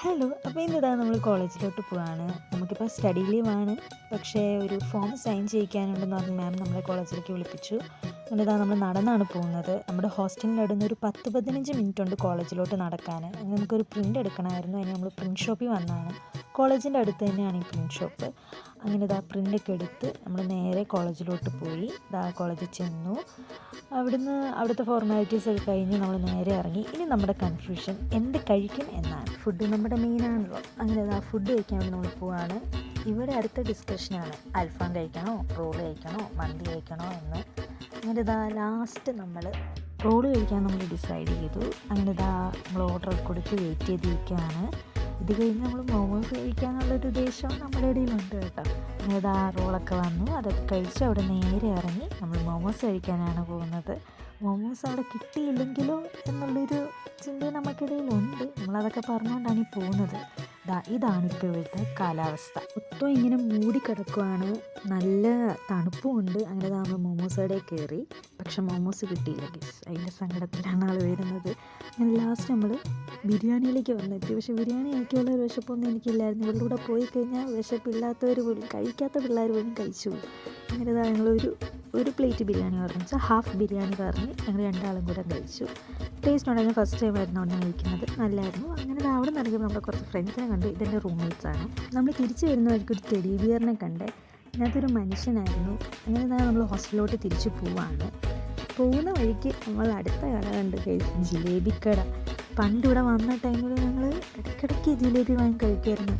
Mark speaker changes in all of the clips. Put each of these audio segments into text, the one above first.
Speaker 1: Hello. അപ്പോൾ ഇന്നിതാ നമ്മൾ കോളേജിലോട്ട് പോവാണ്. നമുക്കിപ്പോൾ സ്റ്റഡി ലീവാണ്. പക്ഷേ ഒരു ഫോം സൈൻ ചെയ്യിക്കാനുണ്ടെന്ന് പറഞ്ഞ് മാം നമ്മളെ കോളേജിലേക്ക് വിളിപ്പിച്ചു. എന്നിതാ നമ്മൾ നടന്നാണ് പോകുന്നത്. നമ്മുടെ ഹോസ്റ്റലിൻ്റെ അവിടെ നിന്ന് ഒരു 10-15 മിനിറ്റ് ഉണ്ട് കോളേജിലോട്ട് നടക്കാൻ. അങ്ങനെ നമുക്കൊരു പ്രിൻ്റ് എടുക്കണമായിരുന്നു. അതിന് നമ്മൾ പ്രിൻ്റ് ഷോപ്പിൽ വന്നതാണ്. കോളേജിൻ്റെ അടുത്ത് തന്നെയാണ് ഈ പ്രിൻ്റ് ഷോപ്പ്. അങ്ങനെ ഇതാ പ്രിൻ്റൊക്കെ എടുത്ത് നമ്മൾ നേരെ കോളേജിലോട്ട് പോയി. ഇതാ കോളേജിൽ ചെന്നു. അവിടുത്തെ ഫോർമാലിറ്റീസൊക്കെ കഴിഞ്ഞ് നമ്മൾ നേരെ ഇറങ്ങി. ഇനി നമ്മുടെ കൺഫ്യൂഷൻ എന്ത് കഴിക്കും എന്നാണ്. ഫുഡ് നമ്മുടെ മെയിനാണല്ലോ. അങ്ങനെ ഇതാ ഫുഡ് കഴിക്കാൻ വേണ്ടി നമ്മൾ പോവാണ്. ഇവിടെ അടുത്ത ഡിസ്കഷനാണ് അൽഫാം കഴിക്കണോ, റോൾ കഴിക്കണോ, മന്തി കഴിക്കണോ എന്ന്. അങ്ങനെ ഇതാ ലാസ്റ്റ് നമ്മൾ റോള് കഴിക്കാൻ നമ്മൾ ഡിസൈഡ് ചെയ്തു. അങ്ങനെ ഇതാ നമ്മൾ ഓർഡർ കൊടുത്ത് വെയിറ്റ് ചെയ്തിരിക്കുകയാണ്. ഇത് കഴിഞ്ഞ് നമ്മൾ മോമോസ് കഴിക്കാനുള്ളൊരു ഉദ്ദേശം നമ്മുടെ ഇടയിലുണ്ട് കേട്ടോ. അങ്ങനെ ഇതാ റോളൊക്കെ വന്നു. അതൊക്കെ കഴിച്ച് അവിടെ നേരെ ഇറങ്ങി നമ്മൾ മോമോസ് കഴിക്കാനാണ് പോകുന്നത്. മോമോസ് അവിടെ കിട്ടിയില്ലെങ്കിലോ എന്നുള്ളൊരു ചിന്ത നമുക്കിടയിലുണ്ട്. നമ്മളതൊക്കെ പറഞ്ഞുകൊണ്ടാണ് ഈ പോകുന്നത്. ഇതാണിപ്പോൾ ഇവിടുത്തെ കാലാവസ്ഥ. മൊത്തം ഇങ്ങനെ മൂടിക്കിടക്കുവാണ്. നല്ല തണുപ്പുമുണ്ട്. അങ്ങനെ നമ്മൾ മോമോസ് കടയിൽ കയറി. പക്ഷെ മോമോസ് കിട്ടിയില്ല ഗയ്സ്. അതിൻ്റെ സങ്കടത്തിലാണ് ആൾ വരുന്നത്. അങ്ങനെ ലാസ്റ്റ് നമ്മൾ ബിരിയാണിയിലേക്ക് വന്നെത്തി. പക്ഷേ ബിരിയാണി കഴിക്കാനുള്ള ഒരു വിശപ്പൊന്നും എനിക്കില്ലായിരുന്നു. ഇവരുടെ കൂടെ പോയി കഴിഞ്ഞാൽ വിശപ്പില്ലാത്തവർ പോലും, കഴിക്കാത്ത പിള്ളേർ പോലും കഴിച്ചു പോകും. അങ്ങനെ ഞങ്ങളൊരു പ്ലേറ്റ് ബിരിയാണി പറഞ്ഞു വെച്ചാൽ ഹാഫ് ബിരിയാണി പറഞ്ഞ് ഞങ്ങൾ രണ്ടാളും കൂടെ കഴിച്ചു. ടേസ്റ്റ് ഉണ്ടെങ്കിൽ ഫസ്റ്റ് ടൈം ആയിരുന്നു അവിടെ കഴിക്കുന്നത്. നല്ലതായിരുന്നു. അങ്ങനെ അവിടെ നിന്ന് ഇറങ്ങിയപ്പോൾ നമ്മുടെ കുറച്ച് ഫ്രണ്ട്സിനെ കണ്ടു. ഇതെൻ്റെ റൂംമേറ്റ്സാണ്. നമ്മൾ തിരിച്ചു വരുന്ന വഴിക്ക് ഒരു ടെഡി ബിയറിനെ കണ്ടേ. അതിനകത്തൊരു മനുഷ്യനായിരുന്നു. അങ്ങനെ നമ്മൾ ഹോസ്റ്റലിലോട്ട് തിരിച്ചു പോവാണ്. പോകുന്ന വഴിക്ക് നമ്മൾ അടുത്ത കട കണ്ട് കഴിച്ചു, ജിലേബിക്കട. പണ്ട് ഇവിടെ വന്ന ടൈമിൽ ഞങ്ങൾ ഇടയ്ക്കിടയ്ക്ക് ജിലേബി വാങ്ങി കഴിക്കുമായിരുന്നു.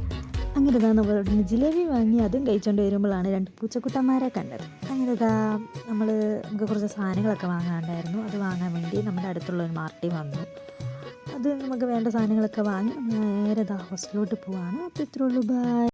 Speaker 1: അങ്ങനെ നമ്മൾ ജിലേബി വാങ്ങി അതും കഴിച്ചുകൊണ്ട് വരുമ്പോഴാണ് 2 പൂച്ചക്കുട്ടന്മാരെ കണ്ടത്. അങ്ങനെ നമുക്ക് കുറച്ച് സാധനങ്ങളൊക്കെ വാങ്ങാനുണ്ടായിരുന്നു. അത് വാങ്ങാൻ വേണ്ടി നമ്മുടെ അടുത്തുള്ള ഒരു മാർട്ടിൽ വന്നു. അത് നമുക്ക് വേണ്ട സാധനങ്ങളൊക്കെ വാങ്ങി നേരെ ഹോസ്റ്റലിലോട്ട് പോവാണ്. അപ്പോൾ ഇത്രയേ ഉള്ളൂ. ബൈ.